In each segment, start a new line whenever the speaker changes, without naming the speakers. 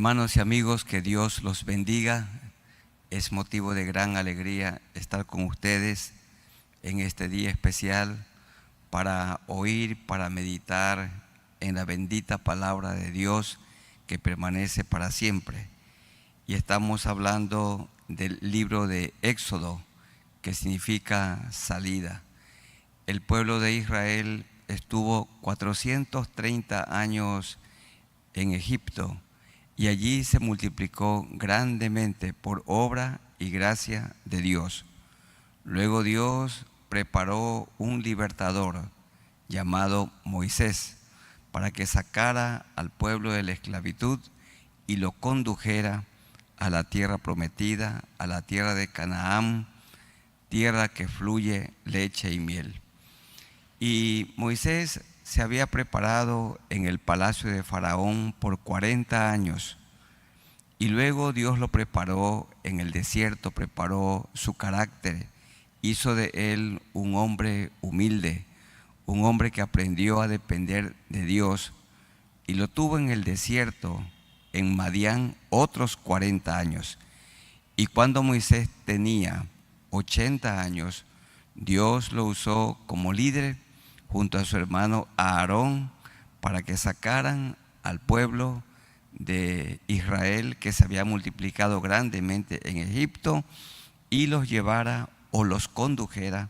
Hermanos y amigos, que Dios los bendiga. Es motivo de gran alegría estar con ustedes en este día especial para oír, para meditar en la bendita palabra de Dios que permanece para siempre. Y estamos hablando del libro de Éxodo, que significa salida. El pueblo de Israel estuvo 430 años en Egipto, y allí se multiplicó grandemente por obra y gracia de Dios. Luego Dios preparó un libertador llamado Moisés para que sacara al pueblo de la esclavitud y lo condujera a la tierra prometida, a la tierra de Canaán, tierra que fluye leche y miel. Y Moisés se había preparado en el palacio de Faraón por 40 años, y luego Dios lo preparó en el desierto, preparó su carácter, hizo de él un hombre humilde, un hombre que aprendió a depender de Dios, y lo tuvo en el desierto, en Madián, otros 40 años. Y cuando Moisés tenía 80 años, Dios lo usó como líder junto a su hermano Aarón para que sacaran al pueblo de Israel, que se había multiplicado grandemente en Egipto, y los llevara o los condujera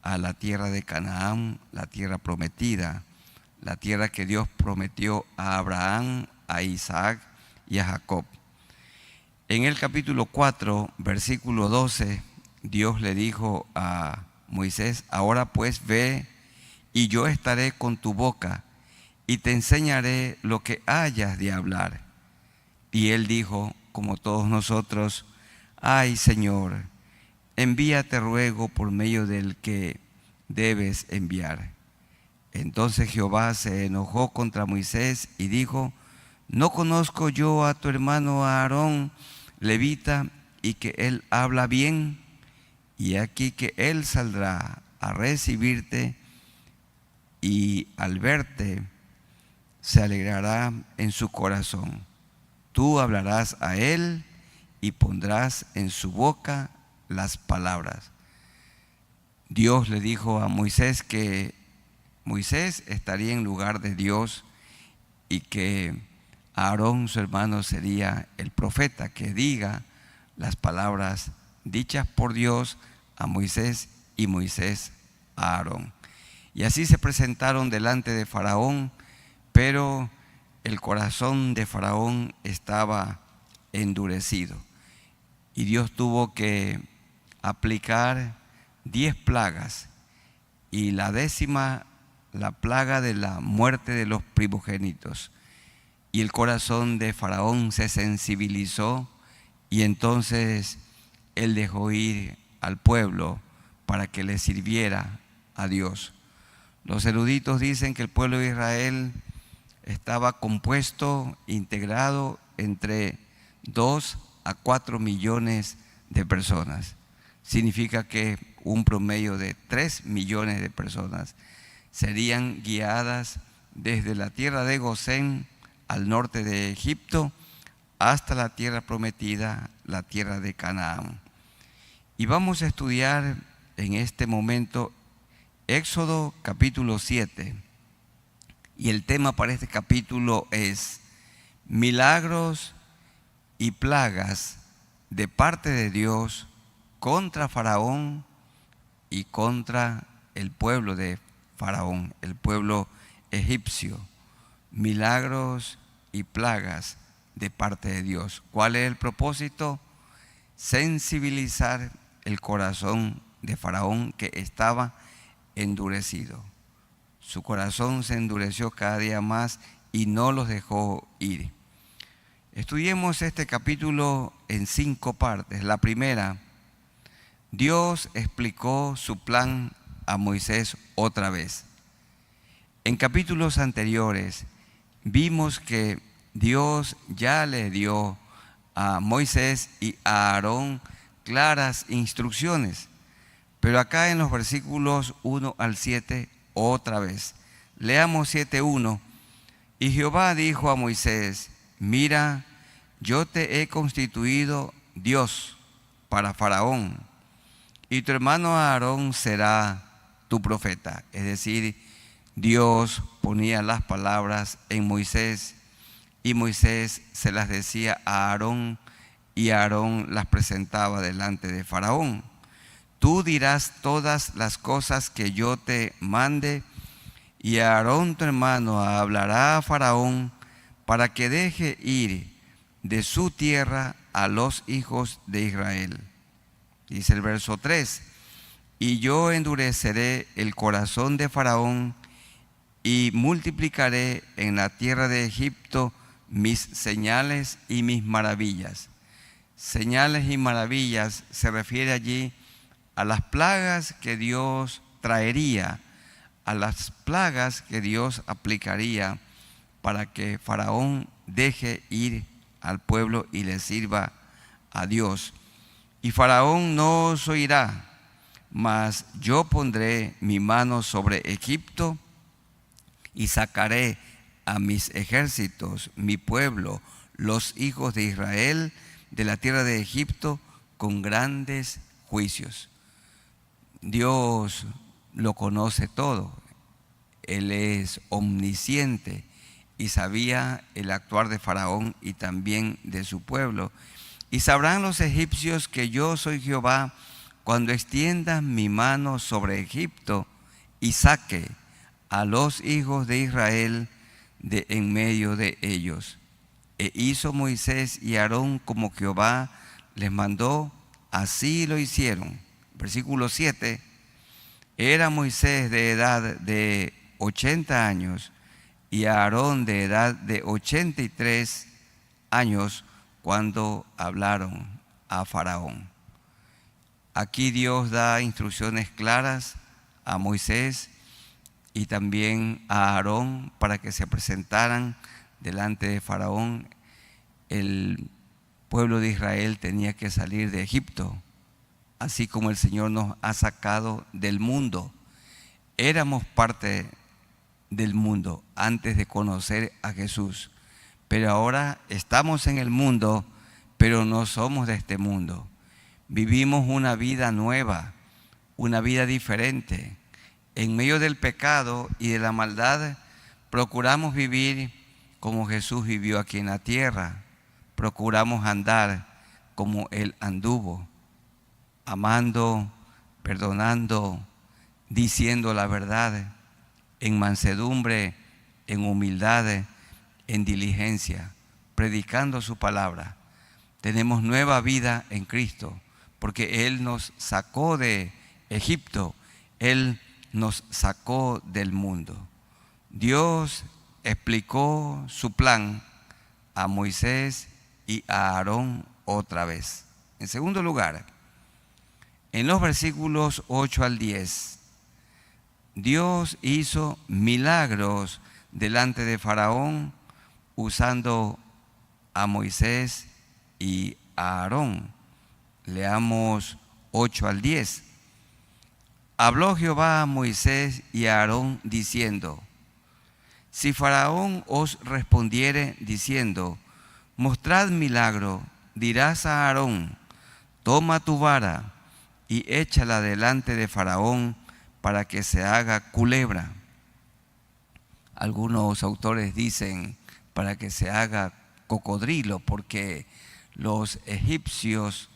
a la tierra de Canaán, la tierra prometida, la tierra que Dios prometió a Abraham, a Isaac y a Jacob. En el capítulo 4, versículo 12, Dios le dijo a Moisés: ahora pues ve, y yo estaré con tu boca, y te enseñaré lo que hayas de hablar. Y él dijo, como todos nosotros: ay, Señor, envíate ruego por medio del que debes enviar. Entonces Jehová se enojó contra Moisés y dijo: ¿no conozco yo a tu hermano Aarón, levita, y que él habla bien? Y aquí que él saldrá a recibirte, y al verte se alegrará en su corazón. Tú hablarás a él y pondrás en su boca las palabras. Dios le dijo a Moisés que Moisés estaría en lugar de Dios y que Aarón, su hermano, sería el profeta que diga las palabras dichas por Dios a Moisés y Moisés a Aarón. Y así se presentaron delante de Faraón, pero el corazón de Faraón estaba endurecido. Y Dios tuvo que aplicar 10 plagas, y la 10ª, la plaga de la muerte de los primogénitos. Y el corazón de Faraón se sensibilizó, y entonces él dejó ir al pueblo para que le sirviera a Dios. Los eruditos dicen que el pueblo de Israel estaba compuesto, integrado entre 2 a 4 millones de personas. Significa que un promedio de 3 millones de personas serían guiadas desde la tierra de Gosén, al norte de Egipto, hasta la tierra prometida, la tierra de Canaán. Y vamos a estudiar en este momento Éxodo capítulo 7. Y el tema para este capítulo es milagros y plagas de parte de Dios contra Faraón y contra el pueblo de Faraón, el pueblo egipcio. Milagros y plagas de parte de Dios. ¿Cuál es el propósito? Sensibilizar el corazón de Faraón, que estaba endurecido. Su corazón se endureció cada día más y no los dejó ir. Estudiemos este capítulo en 5 partes. La primera: Dios explicó su plan a Moisés otra vez. En capítulos anteriores vimos que Dios ya le dio a Moisés y a Aarón claras instrucciones, pero acá en los versículos 1 al 7 otra vez. Leamos 7:1. Y Jehová dijo a Moisés: mira, yo te he constituido Dios para Faraón, y tu hermano Aarón será tu profeta. Es decir, Dios ponía las palabras en Moisés y Moisés se las decía a Aarón y Aarón las presentaba delante de Faraón. Tú dirás todas las cosas que yo te mande, y Aarón tu hermano hablará a Faraón para que deje ir de su tierra a los hijos de Israel. Dice el verso 3, y yo endureceré el corazón de Faraón y multiplicaré en la tierra de Egipto mis señales y mis maravillas. Señales y maravillas se refiere allí a las plagas que Dios traería, a las plagas que Dios aplicaría para que Faraón deje ir al pueblo y le sirva a Dios. Y Faraón no os oirá, mas yo pondré mi mano sobre Egipto y sacaré a mis ejércitos, mi pueblo, los hijos de Israel, de la tierra de Egipto con grandes juicios. Dios lo conoce todo. Él es omnisciente y sabía el actuar de Faraón y también de su pueblo. Y sabrán los egipcios que yo soy Jehová cuando extienda mi mano sobre Egipto y saque a los hijos de Israel de en medio de ellos. E hizo Moisés y Aarón como Jehová les mandó, así lo hicieron. Versículo 7, era Moisés de edad de 80 años y Aarón de edad de 83 años cuando hablaron a Faraón. Aquí Dios da instrucciones claras a Moisés y también a Aarón para que se presentaran delante de Faraón. El pueblo de Israel tenía que salir de Egipto, así como el Señor nos ha sacado del mundo. Éramos parte del mundo antes de conocer a Jesús, pero ahora estamos en el mundo, pero no somos de este mundo. Vivimos una vida nueva, una vida diferente. En medio del pecado y de la maldad, procuramos vivir como Jesús vivió aquí en la tierra. Procuramos andar como Él anduvo, amando, perdonando, diciendo la verdad, en mansedumbre, en humildad, en diligencia, predicando su palabra. Tenemos nueva vida en Cristo, porque Él nos sacó de Egipto, Él nos sacó del mundo. Dios explicó su plan a Moisés y a Aarón otra vez. En segundo lugar, en los versículos 8 al 10, Dios hizo milagros delante de Faraón usando a Moisés y a Aarón. Leamos 8 al 10. Habló Jehová a Moisés y a Aarón diciendo: si Faraón os respondiere diciendo: mostrad milagro, dirás a Aarón: toma tu vara y échala delante de Faraón para que se haga culebra. Algunos autores dicen para que se haga cocodrilo, porque los egipcios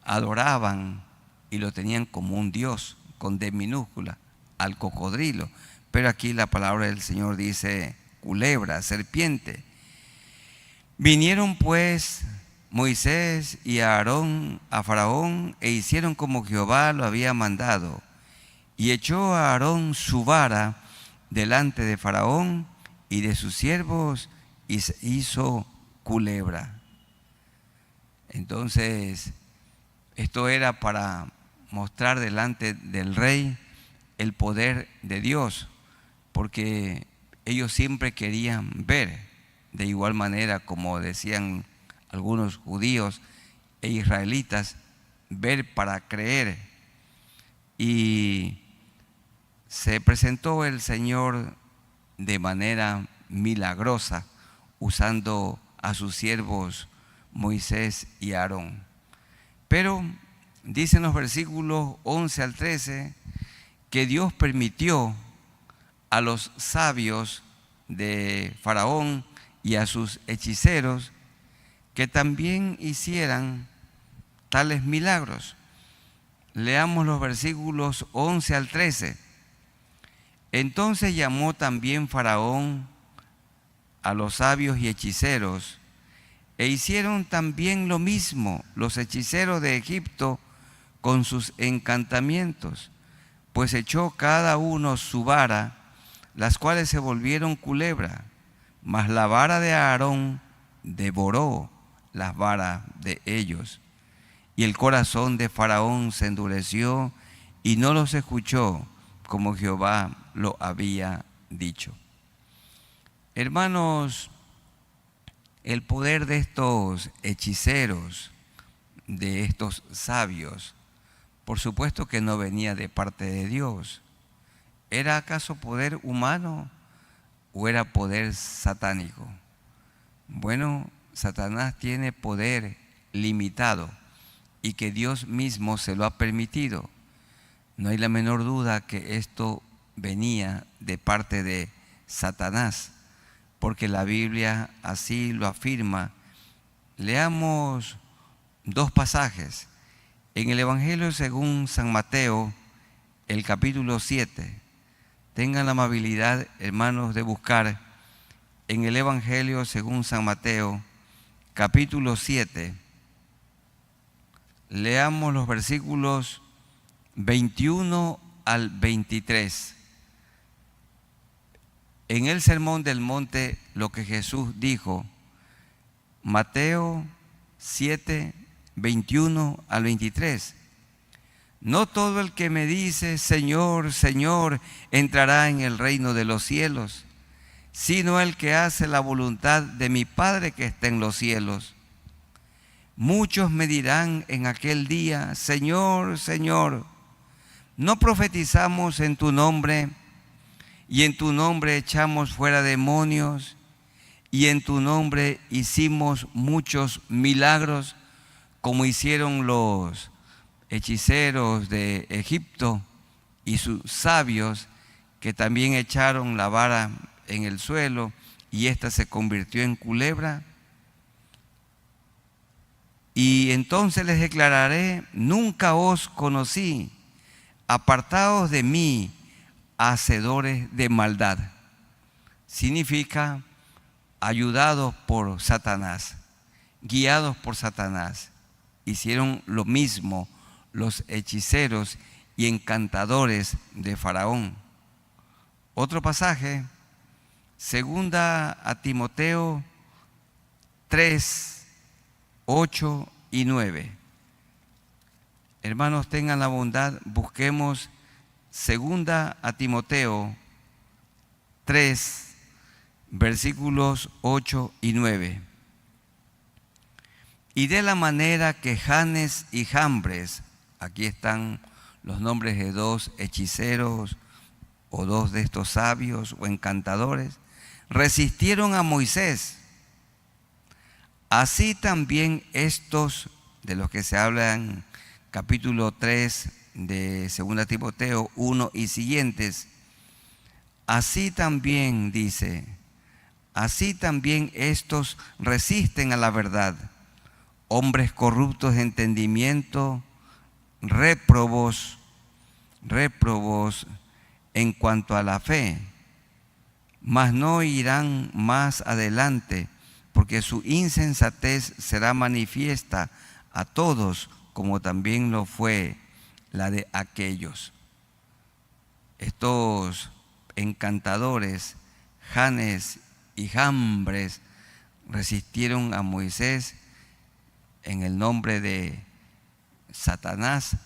adoraban y lo tenían como un dios, con D minúscula, al cocodrilo. Pero aquí la palabra del Señor dice culebra, serpiente. Vinieron pues Moisés y Aarón a Faraón e hicieron como Jehová lo había mandado. Y echó a Aarón su vara delante de Faraón y de sus siervos y se hizo culebra. Entonces, esto era para mostrar delante del rey el poder de Dios, porque ellos siempre querían ver, de igual manera como decían algunos judíos e israelitas, ver para creer. Y se presentó el Señor de manera milagrosa, usando a sus siervos Moisés y Aarón. Pero dicen los versículos 11 al 13 que Dios permitió a los sabios de Faraón y a sus hechiceros que también hicieran tales milagros. Leamos los versículos 11 al 13. Entonces llamó también Faraón a los sabios y hechiceros, e hicieron también lo mismo los hechiceros de Egipto con sus encantamientos, pues echó cada uno su vara, las cuales se volvieron culebra, mas la vara de Aarón devoró las varas de ellos. Y el corazón de Faraón se endureció y no los escuchó como Jehová lo había dicho. Hermanos, el poder de estos hechiceros, de estos sabios, por supuesto que no venía de parte de Dios. ¿Era acaso poder humano o era poder satánico? Bueno, Satanás tiene poder limitado y que Dios mismo se lo ha permitido. No hay la menor duda que esto venía de parte de Satanás, porque la Biblia así lo afirma. Leamos dos pasajes. En el Evangelio según San Mateo, el capítulo 7. Tengan la amabilidad, hermanos, de buscar en el Evangelio según San Mateo, capítulo 7. Leamos los versículos 21 al 23. En el Sermón del Monte, lo que Jesús dijo, Mateo 7, 21 al 23. No todo el que me dice, Señor, Señor, entrará en el reino de los cielos, sino el que hace la voluntad de mi Padre que está en los cielos. Muchos me dirán en aquel día, Señor, Señor, ¿no profetizamos en tu nombre? Y en tu nombre echamos fuera demonios, y en tu nombre hicimos muchos milagros, como hicieron los hechiceros de Egipto y sus sabios, que también echaron la vara en el suelo y ésta se convirtió en culebra. Y entonces les declararé, nunca os conocí, apartaos de mí, hacedores de maldad. Significa ayudados por Satanás, guiados por Satanás. Hicieron lo mismo los hechiceros y encantadores de Faraón. Otro pasaje, segunda a Timoteo 3, 8 y 9. Hermanos, tengan la bondad, busquemos segunda a Timoteo 3, versículos 8 y 9. Y de la manera que Janes y Jambres, aquí están los nombres de dos hechiceros o dos de estos sabios o encantadores, resistieron a Moisés, así también estos de los que se habla en capítulo 3 de 2 Timoteo 1 y siguientes, así también dice, así también estos resisten a la verdad, hombres corruptos de entendimiento, réprobos en cuanto a la fe, mas no irán más adelante, porque su insensatez será manifiesta a todos, como también lo fue la de aquellos. Estos encantadores, Janes y Jambres, resistieron a Moisés en el nombre de Satanás,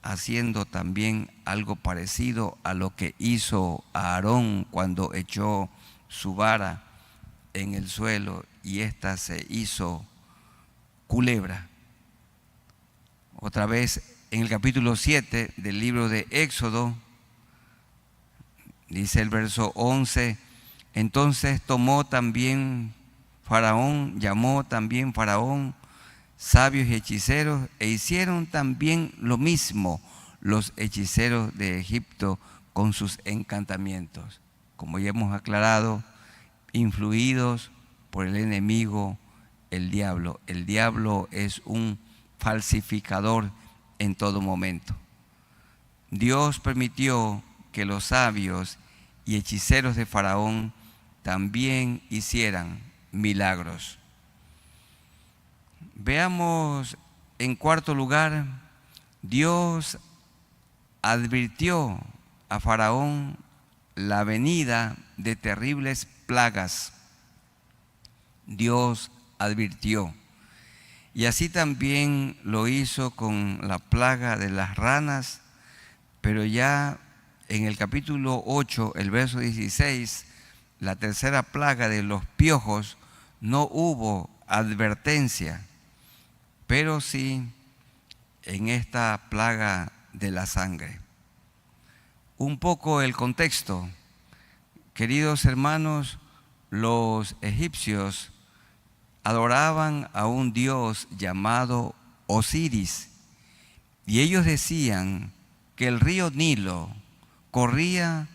haciendo también algo parecido a lo que hizo Aarón cuando echó su vara en el suelo y ésta se hizo culebra. Otra vez en el capítulo 7 del libro de Éxodo, dice el verso 11, entonces tomó también Llamó también Faraón sabios y hechiceros, e hicieron también lo mismo los hechiceros de Egipto con sus encantamientos. Como ya hemos aclarado, influidos por el enemigo, el diablo. El diablo es un falsificador en todo momento. Dios permitió que los sabios y hechiceros de Faraón también hicieran milagros. Veamos, en cuarto lugar, Dios advirtió a Faraón la venida de terribles plagas. Dios advirtió. Y así también lo hizo con la plaga de las ranas, pero ya en el capítulo 8, el verso 16, la tercera plaga de los piojos, no hubo advertencia, pero sí en esta plaga de la sangre. Un poco el contexto. Queridos hermanos, los egipcios adoraban a un dios llamado Osiris, y ellos decían que el río Nilo corría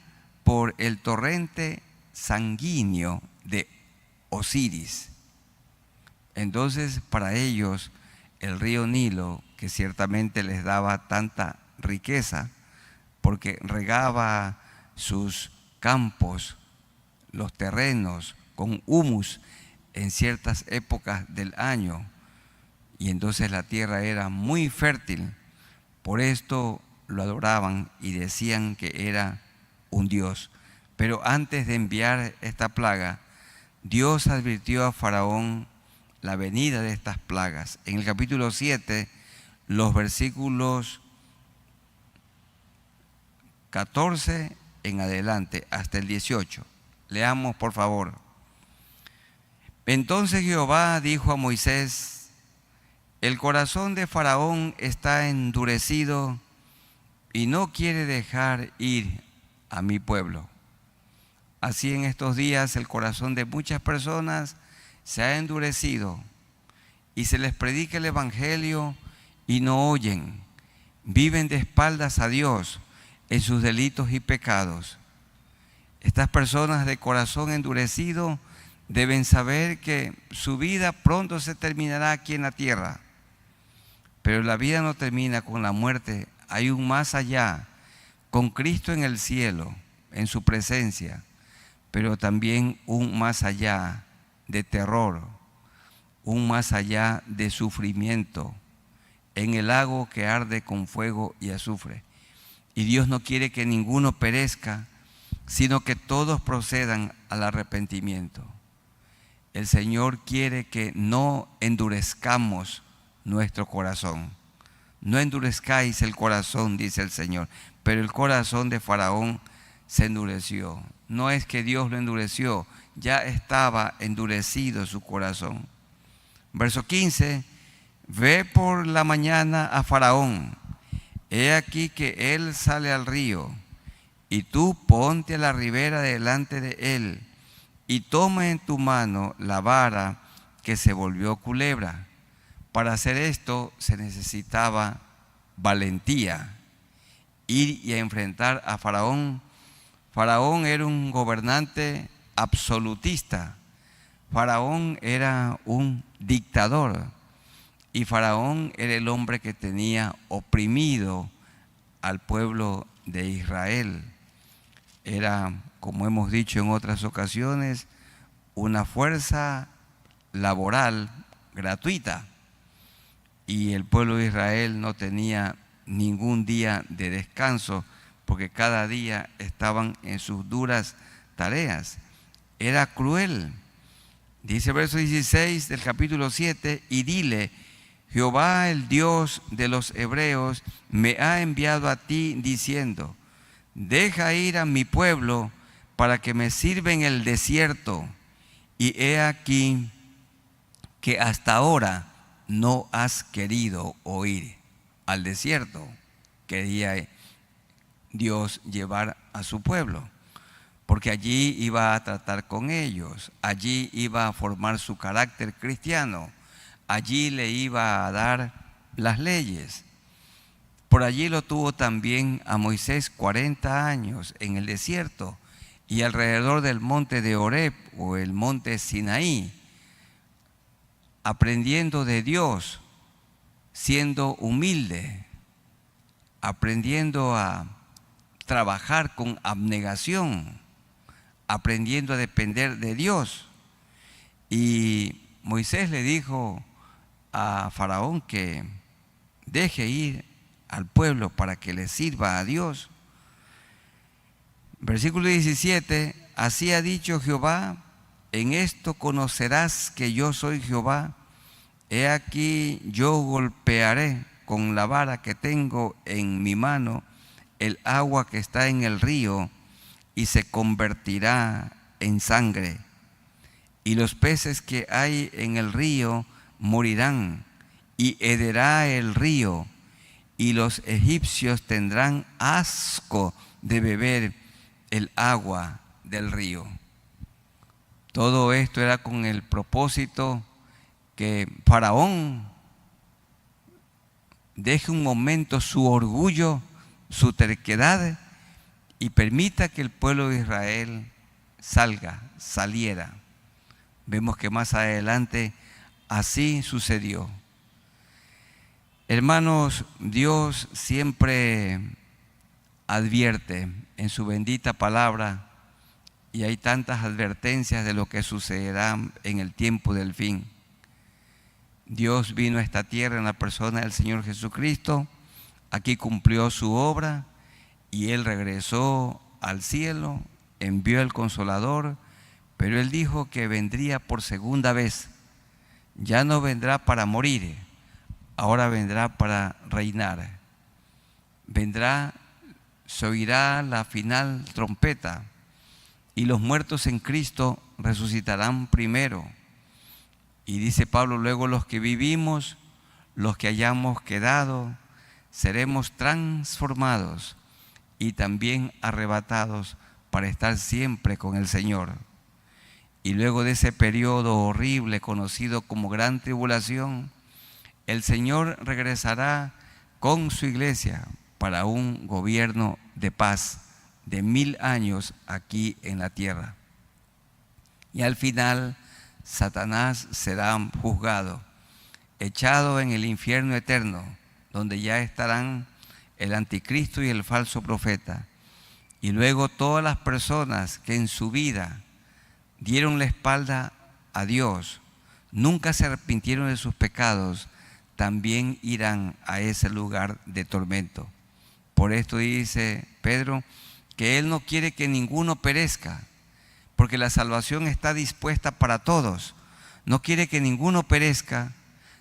por el torrente sanguíneo de Osiris. Entonces, para ellos, el río Nilo, que ciertamente les daba tanta riqueza, porque regaba sus campos, los terrenos, con humus en ciertas épocas del año, y entonces la tierra era muy fértil. Por esto lo adoraban y decían que era un dios. Pero antes de enviar esta plaga, Dios advirtió a Faraón la venida de estas plagas. En el capítulo 7, los versículos 14 en adelante hasta el 18. Leamos, por favor. Entonces Jehová dijo a Moisés: el corazón de Faraón está endurecido y no quiere dejar ir a mi pueblo. Así en estos días el corazón de muchas personas se ha endurecido y se les predica el evangelio y no oyen. Viven de espaldas a Dios en sus delitos y pecados. Estas personas de corazón endurecido deben saber que su vida pronto se terminará aquí en la tierra. Pero la vida no termina con la muerte. Hay un más allá, con Cristo en el cielo, en su presencia, pero también un más allá de terror, un más allá de sufrimiento, en el lago que arde con fuego y azufre. Y Dios no quiere que ninguno perezca, sino que todos procedan al arrepentimiento. El Señor quiere que no endurezcamos nuestro corazón. No endurezcáis el corazón, dice el Señor. Pero el corazón de Faraón se endureció. No es que Dios lo endureció, ya estaba endurecido su corazón. Verso 15, ve por la mañana a Faraón. He aquí que él sale al río, y tú ponte a la ribera delante de él, y toma en tu mano la vara que se volvió culebra. Para hacer esto se necesitaba valentía, ir y a enfrentar a Faraón. Faraón era un gobernante absolutista. Faraón era un dictador. Y Faraón era el hombre que tenía oprimido al pueblo de Israel. Era, como hemos dicho en otras ocasiones, una fuerza laboral gratuita. Y el pueblo de Israel no tenía ningún día de descanso, porque cada día estaban en sus duras tareas. Era cruel. Dice el verso 16 del capítulo 7, y dile: Jehová, el Dios de los hebreos, me ha enviado a ti diciendo: deja ir a mi pueblo para que me sirva en el desierto. Y he aquí que hasta ahora no has querido oír. Al desierto quería Dios llevar a su pueblo. porque allí iba a tratar con ellos, allí iba a formar su carácter cristiano, allí le iba a dar las leyes. Por allí lo tuvo también a Moisés 40 años en el desierto y alrededor del monte de Horeb o el monte Sinaí, aprendiendo de Dios, siendo humilde, aprendiendo a trabajar con abnegación, aprendiendo a depender de Dios. Y Moisés le dijo a Faraón que deje ir al pueblo para que le sirva a Dios. Versículo 17, así ha dicho Jehová, en esto conocerás que yo soy Jehová. He aquí yo golpearé con la vara que tengo en mi mano el agua que está en el río y se convertirá en sangre. Y los peces que hay en el río morirán y hederá el río y los egipcios tendrán asco de beber el agua del río. Todo esto era con el propósito que Faraón deje un momento su orgullo, su terquedad y permita que el pueblo de Israel saliera. Vemos que más adelante así sucedió. Hermanos, Dios siempre advierte en su bendita palabra y hay tantas advertencias de lo que sucederá en el tiempo del fin. Dios vino a esta tierra en la persona del Señor Jesucristo, aquí cumplió su obra y Él regresó al cielo, envió el Consolador, pero Él dijo que vendría por segunda vez. Ya no vendrá para morir, ahora vendrá para reinar. Vendrá, se oirá la final trompeta y los muertos en Cristo resucitarán primero. Y dice Pablo, luego los que vivimos, los que hayamos quedado, seremos transformados y también arrebatados para estar siempre con el Señor. Y luego de ese periodo horrible conocido como gran tribulación, el Señor regresará con su iglesia para un gobierno de paz de 1000 años aquí en la tierra. Y al final, Satanás será juzgado, echado en el infierno eterno, donde ya estarán el anticristo y el falso profeta. Y luego todas las personas que en su vida dieron la espalda a Dios, nunca se arrepintieron de sus pecados, también irán a ese lugar de tormento. Por esto dice Pedro que Él no quiere que ninguno perezca, porque la salvación está dispuesta para todos. No quiere que ninguno perezca,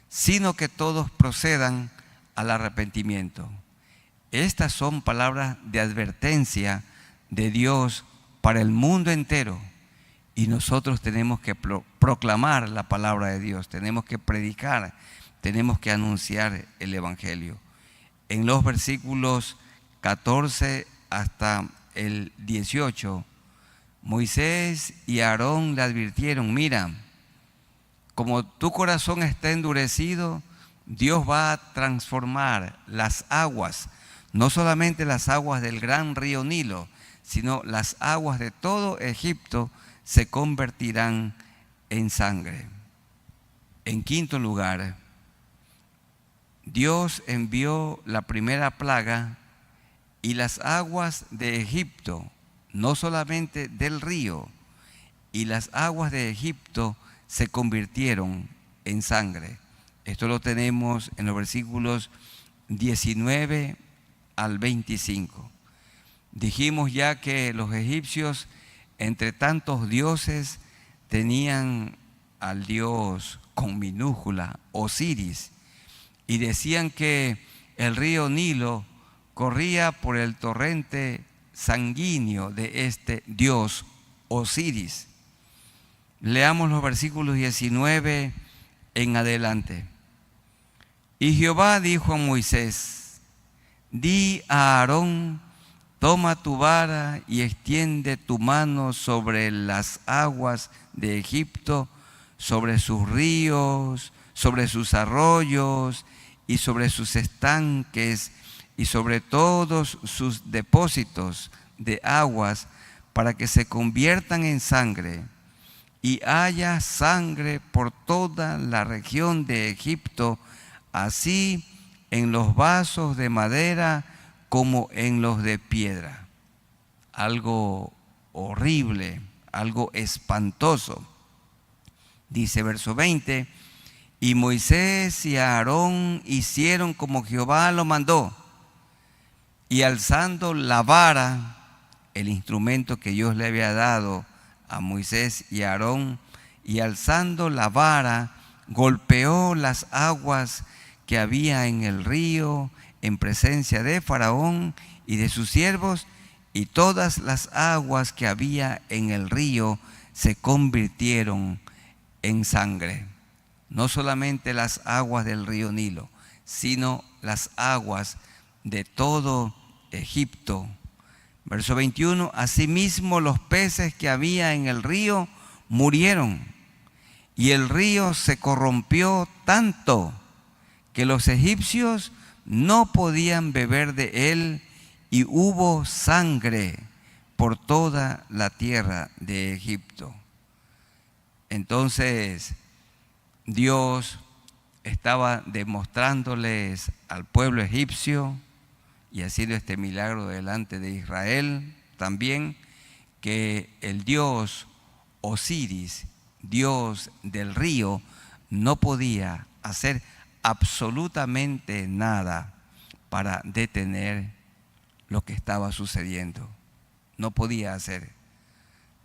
sino que todos procedan al arrepentimiento. Estas son palabras de advertencia de Dios para el mundo entero. Y nosotros tenemos que proclamar la palabra de Dios, tenemos que predicar, tenemos que anunciar el Evangelio. En los versículos 14 hasta el 18, Moisés y Aarón le advirtieron, mira, como tu corazón está endurecido, Dios va a transformar las aguas, no solamente las aguas del gran río Nilo, sino las aguas de todo Egipto se convertirán en sangre. En quinto lugar, Dios envió la primera plaga y las aguas de Egipto, no solamente del río, y las aguas de Egipto se convirtieron en sangre. Esto lo tenemos en los versículos 19 al 25. Dijimos ya que los egipcios, entre tantos dioses, tenían al dios con minúscula, Osiris, y decían que el río Nilo corría por el torrente sanguíneo de este dios Osiris. Leamos los versículos 19 en adelante. Y Jehová dijo a Moisés, di a Aarón toma tu vara y extiende tu mano sobre las aguas de Egipto, sobre sus ríos, sobre sus arroyos y sobre sus estanques y sobre todos sus depósitos de aguas, para que se conviertan en sangre, y haya sangre por toda la región de Egipto, así en los vasos de madera como en los de piedra. Algo horrible, algo espantoso. Dice verso 20, y Moisés y Aarón hicieron como Jehová lo mandó, y alzando la vara, el instrumento que Dios le había dado a Moisés y a Aarón, y alzando la vara, golpeó las aguas que había en el río en presencia de Faraón y de sus siervos, y todas las aguas que había en el río se convirtieron en sangre. No solamente las aguas del río Nilo, sino las aguas de todo Egipto. Verso 21, asimismo los peces que había en el río murieron, y el río se corrompió tanto que los egipcios no podían beber de él, y hubo sangre por toda la tierra de Egipto. Entonces Dios estaba demostrándoles al pueblo egipcio, y ha sido este milagro delante de Israel también, que el dios Osiris, dios del río, no podía hacer absolutamente nada para detener lo que estaba sucediendo. No podía hacer,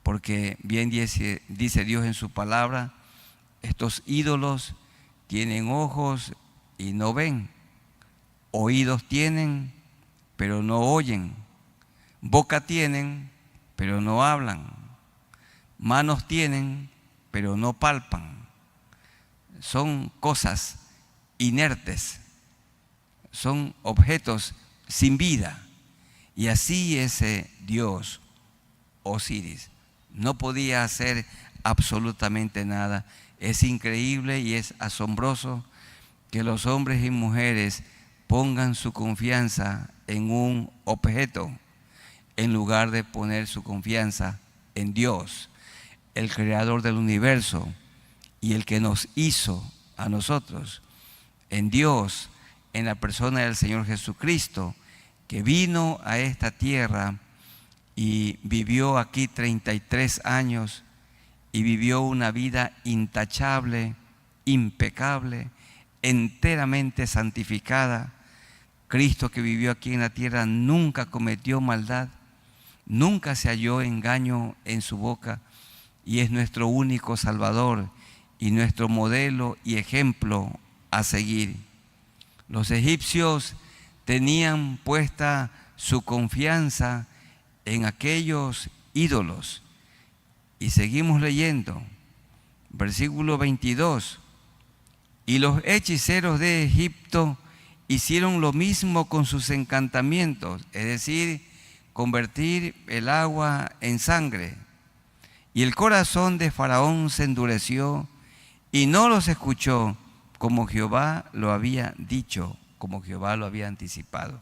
porque bien dice Dios en su palabra, estos ídolos tienen ojos y no ven, oídos tienen pero no oyen, boca tienen pero no hablan, manos tienen pero no palpan. Son cosas inertes, son objetos sin vida. Y así ese dios Osiris no podía hacer absolutamente nada. Es increíble y es asombroso que los hombres y mujeres pongan su confianza en un objeto en lugar de poner su confianza en Dios, el creador del universo y el que nos hizo a nosotros, en Dios, en la persona del Señor Jesucristo, que vino a esta tierra y vivió aquí 33 años y vivió una vida intachable, impecable, enteramente santificada. Cristo, que vivió aquí en la tierra, nunca cometió maldad, nunca se halló engaño en su boca, y es nuestro único Salvador y nuestro modelo y ejemplo a seguir. Los egipcios tenían puesta su confianza en aquellos ídolos. Y seguimos leyendo, versículo 22. Y los hechiceros de Egipto hicieron lo mismo con sus encantamientos, es decir, convertir el agua en sangre. Y el corazón de Faraón se endureció y no los escuchó, como Jehová lo había dicho, como Jehová lo había anticipado.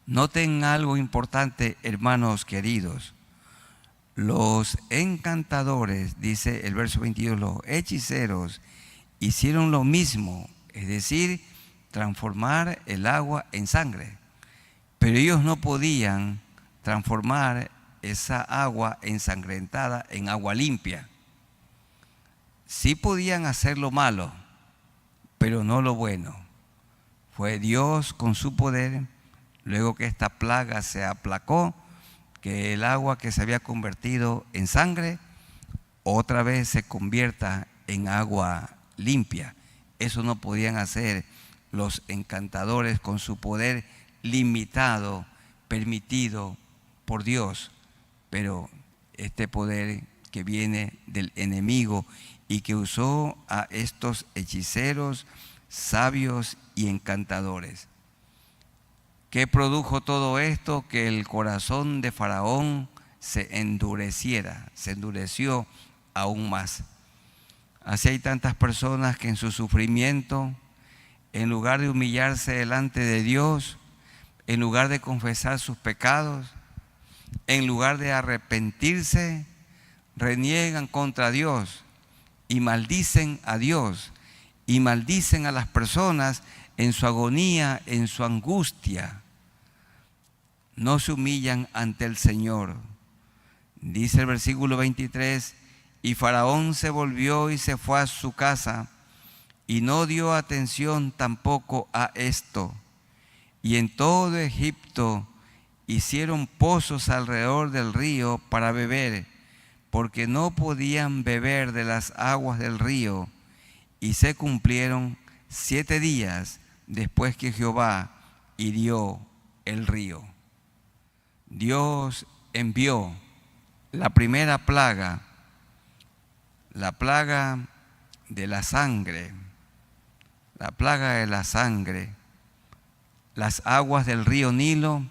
Noten algo importante, hermanos queridos. Los encantadores, dice el verso 22, los hechiceros hicieron lo mismo, es decir, transformar el agua en sangre. Pero ellos no podían transformar esa agua ensangrentada en agua limpia. Sí podían hacer lo malo, pero no lo bueno. Fue Dios con su poder, luego que esta plaga se aplacó, que el agua que se había convertido en sangre, otra vez se convierta en agua limpia. Eso no podían hacer los encantadores con su poder limitado, permitido por Dios. Pero este poder que viene del enemigo y que usó a estos hechiceros, sabios y encantadores. ¿Qué produjo todo esto? Que el corazón de Faraón se endureciera, se endureció aún más. Así hay tantas personas que en su sufrimiento, en lugar de humillarse delante de Dios, en lugar de confesar sus pecados, en lugar de arrepentirse, reniegan contra Dios y maldicen a Dios y maldicen a las personas en su agonía, en su angustia. No se humillan ante el Señor. Dice el versículo 23, y Faraón se volvió y se fue a su casa y no dio atención tampoco a esto. Y en todo Egipto hicieron pozos alrededor del río para beber, porque no podían beber de las aguas del río. Y se cumplieron 7 días después que Jehová hirió el río. Dios envió la primera plaga, la plaga de la sangre, las aguas del río Nilo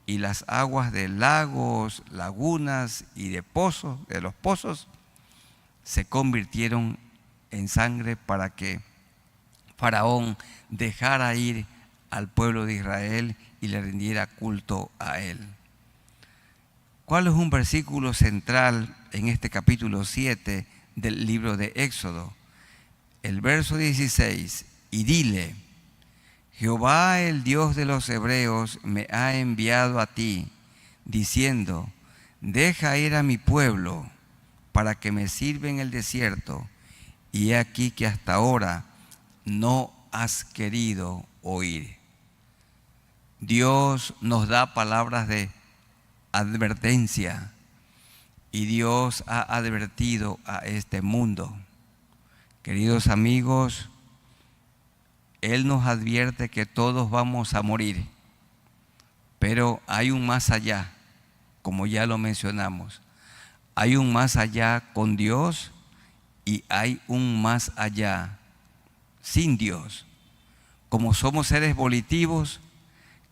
y las aguas de lagos, lagunas y de pozos, de los pozos, se convirtieron en sangre para que Faraón dejara ir al pueblo de Israel y le rindiera culto a él. ¿Cuál es un versículo central en este capítulo 7 del libro de Éxodo? El verso 16, y dile, Jehová el Dios de los hebreos me ha enviado a ti, diciendo, deja ir a mi pueblo para que me sirva en el desierto, y he aquí que hasta ahora no has querido oír. Dios nos da palabras de advertencia y Dios ha advertido a este mundo. Queridos amigos, Él nos advierte que todos vamos a morir, pero hay un más allá, como ya lo mencionamos. Hay un más allá con Dios y hay un más allá sin Dios. Como somos seres volitivos,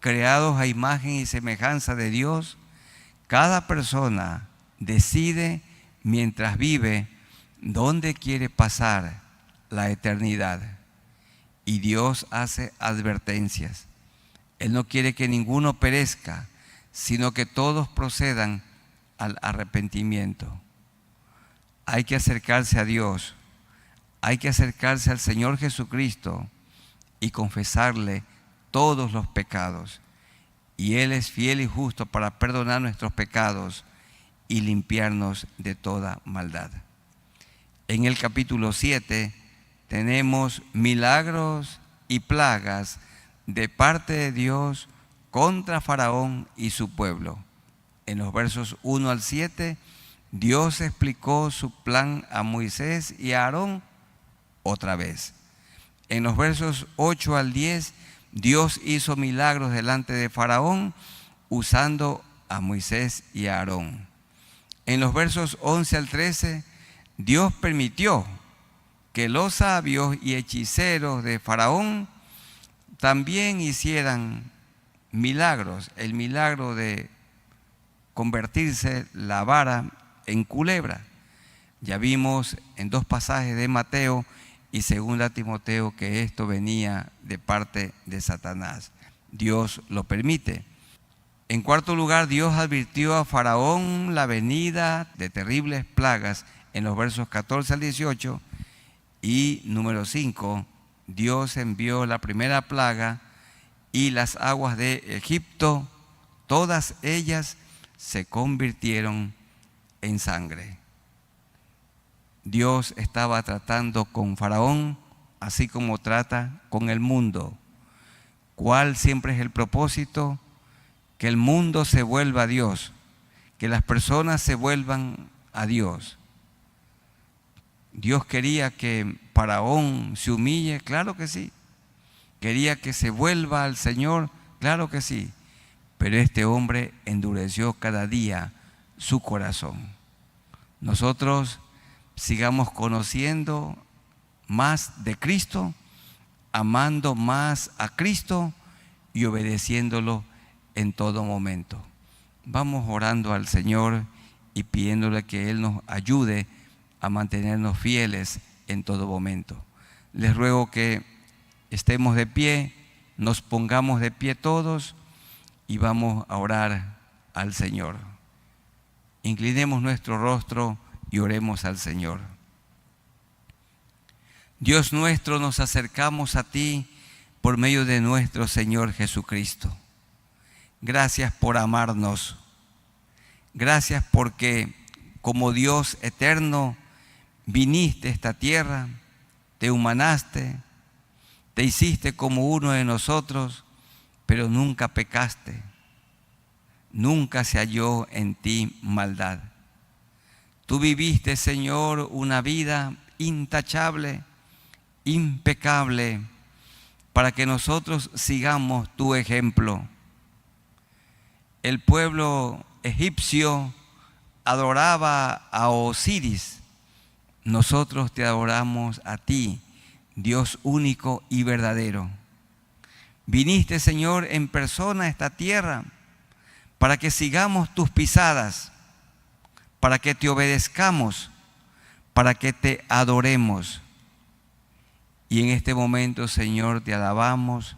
creados a imagen y semejanza de Dios, cada persona decide mientras vive dónde quiere pasar la eternidad. Y Dios hace advertencias. Él no quiere que ninguno perezca, sino que todos procedan al arrepentimiento. Hay que acercarse a Dios, hay que acercarse al Señor Jesucristo y confesarle todos los pecados. Y Él es fiel y justo para perdonar nuestros pecados y limpiarnos de toda maldad. En el capítulo 7 tenemos milagros y plagas de parte de Dios contra Faraón y su pueblo. En los versos 1 al 7, Dios explicó su plan a Moisés y a Aarón otra vez. En los versos 8 al 10, Dios hizo milagros delante de Faraón usando a Moisés y a Aarón. En los versos 11 al 13, Dios permitió que los sabios y hechiceros de Faraón también hicieran milagros. El milagro de convertirse la vara en culebra. Ya vimos en 2 pasajes de Mateo y 2 Timoteo que esto venía de parte de Satanás. Dios lo permite. En cuarto lugar, Dios advirtió a Faraón la venida de terribles plagas en los versos 14 al 18. Y número 5, Dios envió la primera plaga y las aguas de Egipto, todas ellas se convirtieron en sangre. Dios estaba tratando con Faraón, así como trata con el mundo. ¿Cuál siempre es el propósito? Que el mundo se vuelva a Dios, que las personas se vuelvan a Dios. Dios quería que Faraón se humille, claro que sí. Quería que se vuelva al Señor, claro que sí. Pero este hombre endureció cada día su corazón. Nosotros sigamos conociendo más de Cristo, amando más a Cristo y obedeciéndolo en todo momento. Vamos orando al Señor y pidiéndole que Él nos ayude a mantenernos fieles en todo momento. Les ruego que estemos de pie, nos pongamos de pie todos y vamos a orar al Señor. Inclinemos nuestro rostro y oremos al Señor. Dios nuestro, nos acercamos a ti por medio de nuestro Señor Jesucristo. Gracias por amarnos. Gracias porque como Dios eterno viniste a esta tierra, te humanaste, te hiciste como uno de nosotros, pero nunca pecaste. Nunca se halló en ti maldad. Tú viviste, Señor, una vida intachable, impecable, para que nosotros sigamos tu ejemplo. El pueblo egipcio adoraba a Osiris. Nosotros te adoramos a ti, Dios único y verdadero. Viniste, Señor, en persona a esta tierra para que sigamos tus pisadas, para que te obedezcamos, para que te adoremos. Y en este momento, Señor, te alabamos,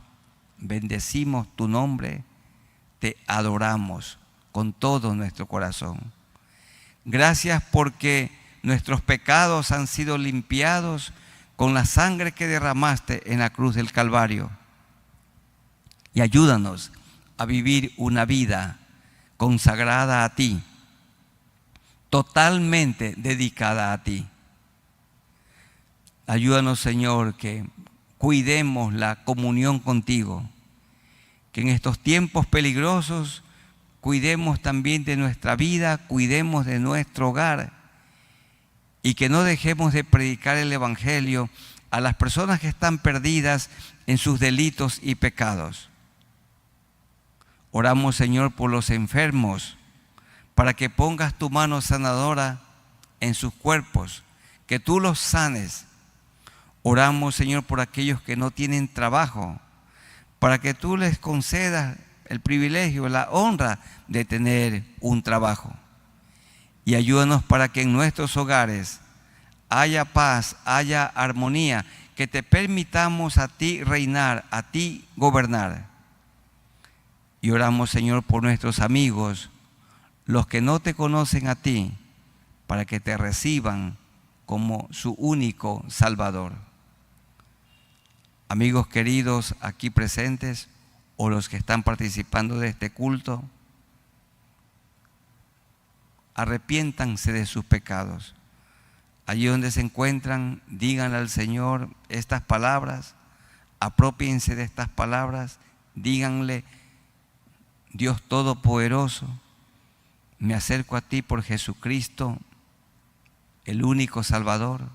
bendecimos tu nombre, te adoramos con todo nuestro corazón. Gracias porque nuestros pecados han sido limpiados con la sangre que derramaste en la cruz del Calvario. Y ayúdanos a vivir una vida consagrada a ti, totalmente dedicada a ti. Ayúdanos, Señor, que cuidemos la comunión contigo, que en estos tiempos peligrosos cuidemos también de nuestra vida, cuidemos de nuestro hogar y que no dejemos de predicar el Evangelio a las personas que están perdidas en sus delitos y pecados. Oramos, Señor, por los enfermos, para que pongas tu mano sanadora en sus cuerpos, que tú los sanes. Oramos, Señor, por aquellos que no tienen trabajo, para que tú les concedas el privilegio, la honra de tener un trabajo. Y ayúdanos para que en nuestros hogares haya paz, haya armonía, que te permitamos a ti reinar, a ti gobernar. Y oramos, Señor, por nuestros amigos, los que no te conocen a ti, para que te reciban como su único Salvador. Amigos queridos aquí presentes o los que están participando de este culto, arrepiéntanse de sus pecados. Allí donde se encuentran, díganle al Señor estas palabras, apropiense de estas palabras, díganle: Dios Todopoderoso, me acerco a ti por Jesucristo, el único Salvador.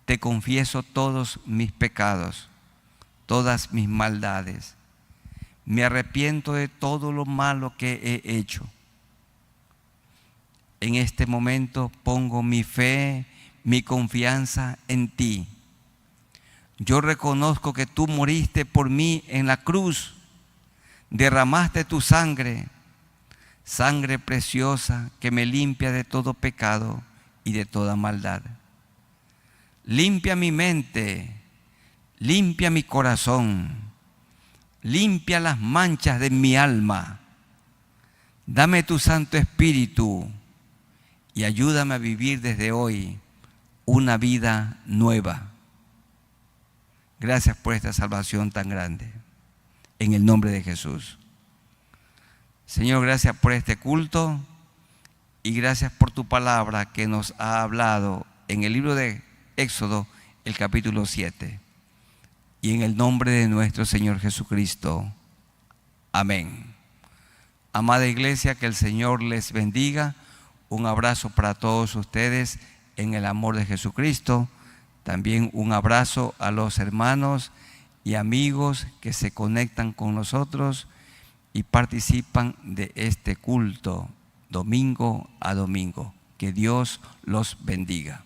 Te confieso todos mis pecados, todas mis maldades. Me arrepiento de todo lo malo que he hecho. En este momento pongo mi fe, mi confianza en ti. Yo reconozco que tú moriste por mí en la cruz, derramaste tu sangre, sangre preciosa que me limpia de todo pecado y de toda maldad. Limpia mi mente, limpia mi corazón, limpia las manchas de mi alma. Dame tu Santo Espíritu y ayúdame a vivir desde hoy una vida nueva. Gracias por esta salvación tan grande. En el nombre de Jesús. Señor, gracias por este culto y gracias por tu palabra que nos ha hablado en el libro de Éxodo, el capítulo 7. Y en el nombre de nuestro Señor Jesucristo. Amén. Amada iglesia, que el Señor les bendiga. Un abrazo para todos ustedes en el amor de Jesucristo. También un abrazo a los hermanos y amigos que se conectan con nosotros y participan de este culto domingo a domingo. Que Dios los bendiga.